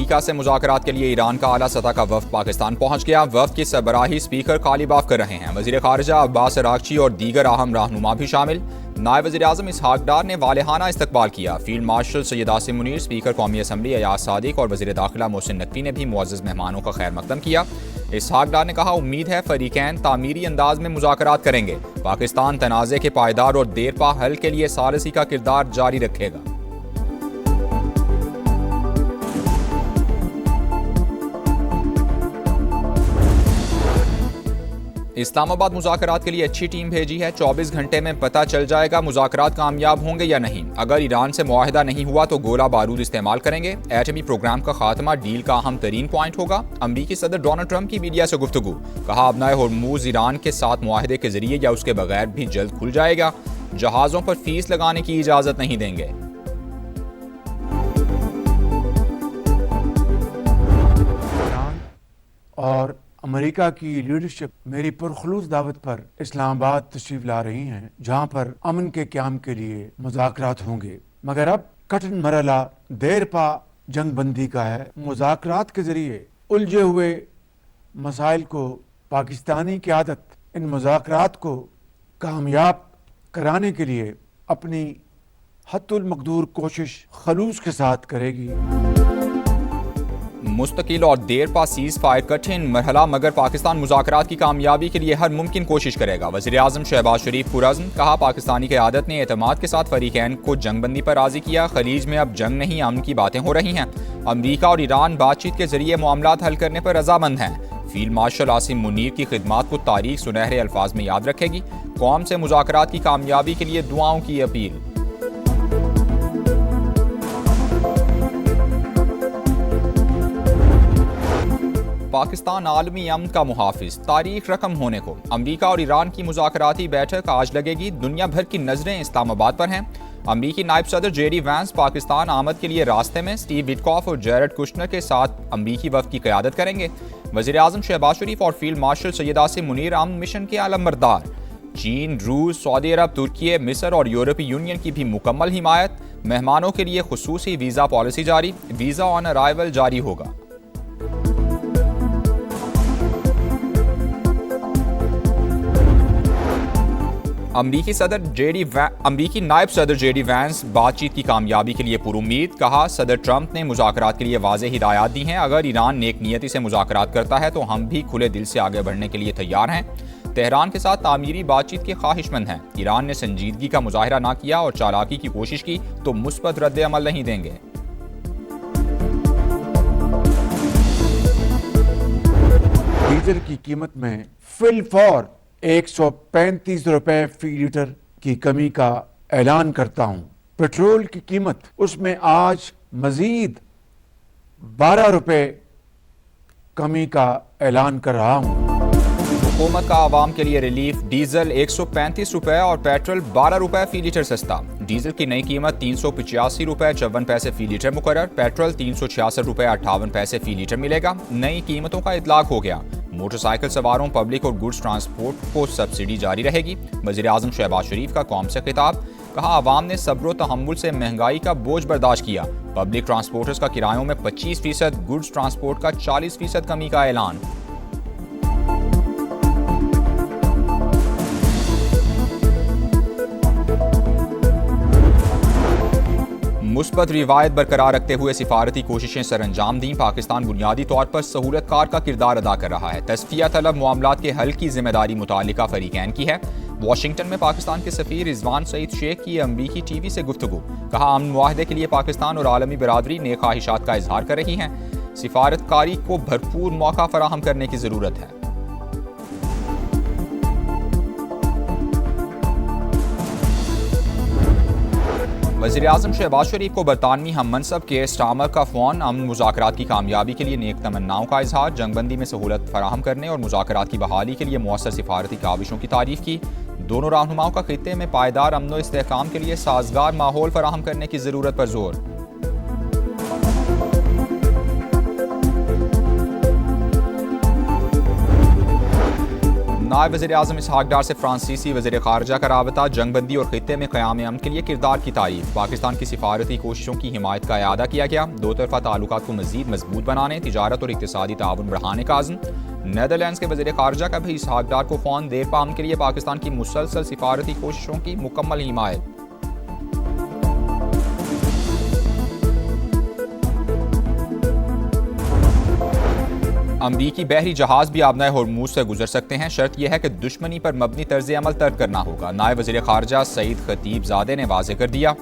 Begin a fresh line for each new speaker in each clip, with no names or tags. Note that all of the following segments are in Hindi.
अमरीका से मुज़ाकरात के लिए ईरान का आला सतह का वफ्द पाकिस्तान पहुंच गया। वफ्द की सरबराही स्पीकर कालीबाफ कर रहे हैं। वज़ीर ख़ारिजा अब्बास अराग़ची और दीगर अहम रहनुमा भी शामिल। नायब वज़ीर आज़म इसहाक डार ने वालेहाना इस्तकबाल किया। Field marshal Syed Asim Munir, speaker कौमी असम्बली अयाज सादिक और वज़ीर दाखिला मोहसिन नकवी ने भी मुअज़्ज़ज़ मेहमानों का खैर मकदम किया। इसहाक डार ने कहा, उम्मीद है फ़रीक़ैन तामीरी अंदाज में मुज़ाकरात करेंगे। पाकिस्तान तनाज़े के पायदार और देरपा हल के लिए सालिसी का किरदार जारी रखेगा। इस्लामाबाद मुज़ाकरात के लिए अच्छी टीम भेजी है। 24 घंटे में पता चल जाएगा मुज़ाकरात कामयाब होंगे या नहीं। अगर ईरान से मुआहिदा नहीं हुआ तो गोला बारूद इस्तेमाल करेंगे। एटमी प्रोग्राम का खात्मा डील का अहम तरीन पॉइंट होगा। अमरीकी सदर डोनाल्ड ट्रंप की मीडिया से गुफ्तगू, कहा अपनाए होर्मुज़ ईरान के साथ मुआहिदे के जरिए या उसके बगैर भी जल्द खुल जाएगा। जहाज़ों पर फीस लगाने की इजाज़त नहीं देंगे।
और अमेरिका की लीडरशिप मेरी पुरखलूस दावत पर इस्लामाबाद तशरीफ ला रही हैं, जहां पर अमन के क़याम के लिए मुज़ाकरात होंगे। मगर अब कठिन मरहला देरपा जंग बंदी का है। मुज़ाकरात के जरिए उलझे हुए मसाइल को पाकिस्तानी क़यादत इन मुज़ाकरात को कामयाब कराने के लिए अपनी हद्दुल मक़दूर कोशिश खलूस के साथ करेगी।
मुस्तकिल और देरपा सीज़ फायर कठिन मरहला, मगर पाकिस्तान मुज़ाकरात की कामयाबी के लिए हर मुमकिन कोशिश करेगा। वज़ीर आज़म शहबाज शरीफ पुरअज़्म, कहा पाकिस्तानी क़यादत ने एतमाद के साथ फ़रीक़ैन को जंग बंदी पर राज़ी किया। खलीज में अब जंग नहीं अमन की बातें हो रही हैं। अमरीका और ईरान बातचीत के जरिए मामलात हल करने पर रज़ामंद हैं। फील्ड मार्शल आसिम मुनीर की खिदमात को तारीख सुनहरे अल्फाज में याद रखेगी। कौम से मुज़ाकरात की कामयाबी के लिए दुआओं की अपील। पाकिस्तान आलमी अमन का मुहाफिज, तारीख रकम होने को। अमरीका और ईरान की मुज़ाकराती बैठक आज लगेगी। दुनिया भर की नज़रें इस्लामाबाद पर हैं। अमरीकी नायब सदर जेडी वैंस पाकिस्तान आमद के लिए रास्ते में स्टीव विटकॉफ और जेरेड कुशनर के साथ अमरीकी वफ़द की क़यादत करेंगे। वज़ीर आज़म शहबाज शरीफ और फील्ड मार्शल सैयद आसिम मुनीर अमन मिशन के आलमबरदार। चीन, रूस, सऊदी अरब, तुर्की, मिस्र और यूरोपीय यूनियन की भी मुकम्मल हिमायत। मेहमानों के लिए खुसूसी वीज़ा पॉलिसी जारी। वीज़ा ऑन अराइवल जारी होगा। अमरीकी नायब सदर जेडी वैंस बातचीत की कामयाबी के लिए पुरुम्मीद, कहा सदर ट्रंप ने मुज़ाकरात के लिए वाज़ेह हिदायत दी हैं। अगर ईरान नेक नियति से मुज़ाकरात करता है तो हम भी खुले दिल से आगे बढ़ने के लिए तैयार हैं। तेहरान के साथ तामीरी बातचीत के ख्वाहिशमंद हैं। ईरान ने संजीदगी का मुजाहरा ना किया और चालाकी की कोशिश की तो मुस्बत रद्द अमल नहीं देंगे।
डीजल की कीमत में फिलफौर 135 रुपए फी लीटर की कमी का ऐलान करता हूं। पेट्रोल की कीमत उसमें आज मजीद 12 रुपए कमी का ऐलान कर रहा हूं।
हुकूमत का आवाम के लिए रिलीफ। डीजल 135 रुपए और पेट्रोल 12 रुपए फी लीटर सस्ता। डीजल की नई कीमत 385 रुपए 54 पैसे फी लीटर मुकर्रर। पेट्रोल 366 रुपए 58 पैसे फी लीटर मिलेगा। नई कीमतों का इतलाक हो गया। मोटरसाइकिल सवारों, पब्लिक और गुड्स ट्रांसपोर्ट को सब्सिडी जारी रहेगी। वज़ीर आज़म शहबाज शरीफ का कौम से खिताब, कहा आवाम ने सब्र व तहम्मुल से महंगाई का बोझ बर्दाश्त किया। पब्लिक ट्रांसपोर्टर्स का किरायों में 25%, गुड्स ट्रांसपोर्ट का 40% कमी का ऐलान। मुस्बत रिवायत बरकरार रखते हुए सिफारती कोशिशें सरअंजाम दी। पाकिस्तान बुनियादी तौर पर सहूलतकार का किरदार अदा कर रहा है। तस्फिया तलब मामलात के हल की जिम्मेदारी मुतालिका फरीकैन की है। वाशिंगटन में पाकिस्तान के सफीर रिजवान सईद शेख की अमरीकी टीवी से गुफ्तगू, कहा अमन मुआहदे के लिए पाकिस्तान और आलमी बरादरी नेक ख्वाहिशात का इजहार कर रही हैं। सिफारतकारी को भरपूर मौका फराहम करने की ज़रूरत है। वज़ीर आज़म शहबाज शरीफ को बरतानवी हम मनसब के स्टामर का फ़ोन। अमन मुज़ाकरात की कामयाबी के लिए नेक तमन्नाओं का इजहार। जंगबंदी में सहूलत फराहम करने और मुज़ाकरात की बहाली के लिए मौसर सिफारती काविशों की तारीफ की। दोनों रहनुमाओं का खित्ते में पायदार अमन व इस्तेहकाम के लिए साजगार माहौल फराहम करने की ज़रूरत पर जोर। नायब वज़ीर आज़म इसहाक डार से फ्रांसीसी वज़ीर ख़ारजा का राबता, जंगबंदी और ख़ित्ते में क़याम अमन के लिए किरदार की तारीफ। पाकिस्तान की सिफारती कोशिशों की हिमायत का इआदा किया गया। दो तरफ़ा ताल्लुकात को मज़ीद मजबूत बनाने, तिजारत और इक़्तिसादी ताउन बढ़ाने का अज़्म। नेदरलैंड्स के वज़ीर ख़ारजा का भी इसहाक डार को फ़ोन, देर पाम के लिए पाकिस्तान की मुसलसल सिफारती कोशिशों की मुकम्मल हिमायत। अमरीकी बहरी जहाज भी आबनाए होर्मुज से गुजर सकते हैं, शर्त यह है कि दुश्मनी पर मबनी तर्ज अमल तर्क करना होगा। नायब वज़ीर ख़ारजा सईद खतीबज़ादे ने वाज़ेह कर दिया।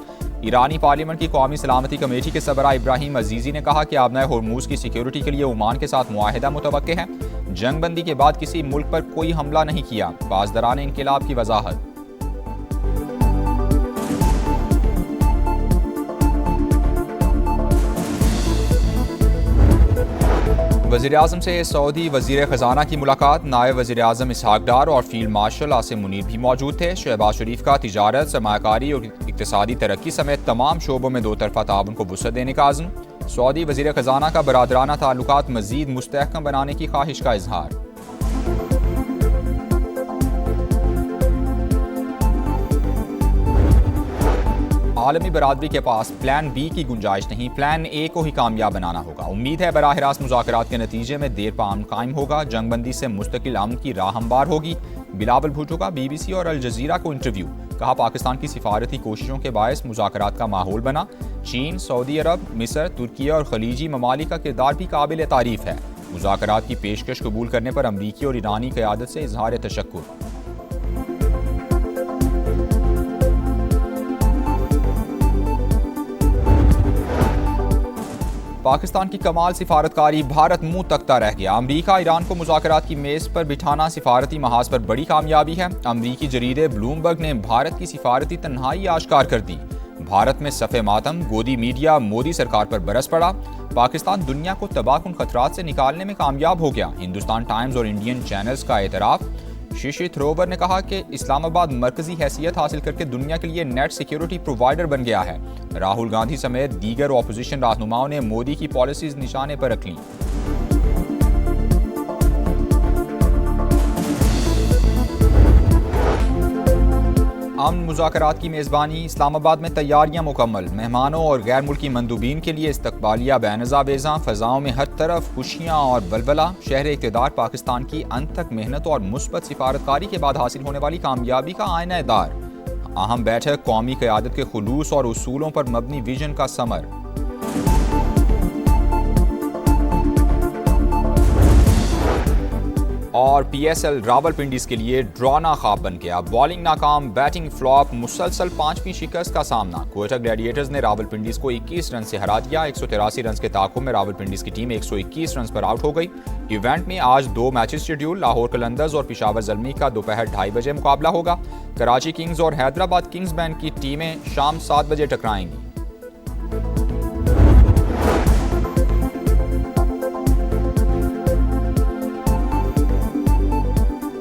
ईरानी पार्लियामेंट की कौमी सलामती कमेटी के सरबराह इब्राहिम अजीज़ी ने कहा कि आबनाए होर्मुज की सिक्योरिटी के लिए ओमान के साथ मुआहिदा मुतवक्के है। जंगबंदी के बाद किसी मुल्क पर कोई हमला नहीं किया। पासदारान इनकिलाब की वजाहत। वज़ीर आज़म से सऊदी वज़ीर ख़जाना की मुलाकात। नायब वज़ीर आज़म इसहाक डार और फील्ड मार्शल आसिम मुनीर भी मौजूद थे। शहबाज शरीफ का तिजारत, सरमायाकारी और इक़्तिसादी तरक्की समेत तमाम शोबों में दो तरफ़ा ताउन को वुसअत देने का अज़्म। सऊदी वज़ीर ख़जाना का बरादराना ताल्लुकात मज़ीद मुस्तहकम बनाने की ख्वाहिश का इजहार। आलमी बरादरी के पास प्लान बी की गुंजाइश नहीं, प्लान ए को ही कामयाब बनाना होगा। उम्मीद है बराह रास्त मुज़ाकरात के नतीजे में देर पा अमन कायम होगा, जंगबंदी से मुस्तकिल अमन की राह हमवार होगी। बिलावल भुट्टो का BBC और अल जज़ीरा को इंटरव्यू। कहा, पाकिस्तान की सिफारती कोशिशों के बायस मुज़ाकरात का माहौल बना। चीन, सऊदी अरब, मिस्र, तुर्की और खलीजी ममालिक का किरदार भी काबिल तारीफ है। मुज़ाकरात की पेशकश कबूल करने पर अमरीकी और ईरानी क़यादत से इजहार तशक्कुर। पाकिस्तान की कमाल सिफारतकारी, भारत मुंह तकता रह गया। अमरीका ईरान को मुज़ाकरात की मेज़ पर बिठाना सिफारती महाज पर बड़ी कामयाबी है। अमरीकी जरीदे ब्लूमबर्ग ने भारत की सिफारती तन्हाई आश्कार कर दी। भारत में सफ़े मातम, गोदी मीडिया मोदी सरकार पर बरस पड़ा। पाकिस्तान दुनिया को तबाहकुन खतरात से निकालने में कामयाब हो गया। हिंदुस्तान टाइम्स और इंडियन चैनल्स का एतराफ़। शिशी थ्रोवर ने कहा कि इस्लामाबाद मरकजी हैसियत हासिल करके दुनिया के लिए नेट सिक्योरिटी प्रोवाइडर बन गया है। राहुल गांधी समेत दीगर ऑपोजिशन रहनुमाओं ने मोदी की पॉलिसीज निशाने पर रख लीं। अमन मुज़ाकरात की मेज़बानी। इस्लामाबाद में तैयारियां मुकम्मल। मेहमानों और गैर मुल्की मंदूबीन के लिए इस्तकबालिया बेनज़ा बेज़ा। फ़ज़ाओं में हर तरफ खुशियां और बलबला। शहर इक़्तिदार पाकिस्तान की अनथक मेहनत और मुस्बत सिफारतकारी के बाद हासिल होने वाली कामयाबी का आईना-ए-दार। अहम बैठक, कौमी क़यादत के खुलूस और उसूलों पर मबनी विजन का समर। और PSL रावलपिंडी के लिए ड्राना ख्वाब बन गया। बॉलिंग नाकाम, बैटिंग फ्लॉप, मुसलसल 5वीं शिकस्त का सामना। कोयटा ग्लैडिएटर्स ने रावलपिंडी को 21 रन से हरा दिया। 183 रन के ताक़ुब में रावलपिंडी की टीम 121 रन पर आउट हो गई। इवेंट में आज 2 मैचेस शेड्यूल। लाहौर कलंदर्स और पेशावर ज़ल्मी का दोपहर 2:30 बजे मुकाबला होगा। कराची किंग्स और हैदराबाद किंग्स बैंड की टीमें शाम 7 बजे टकराएंगी।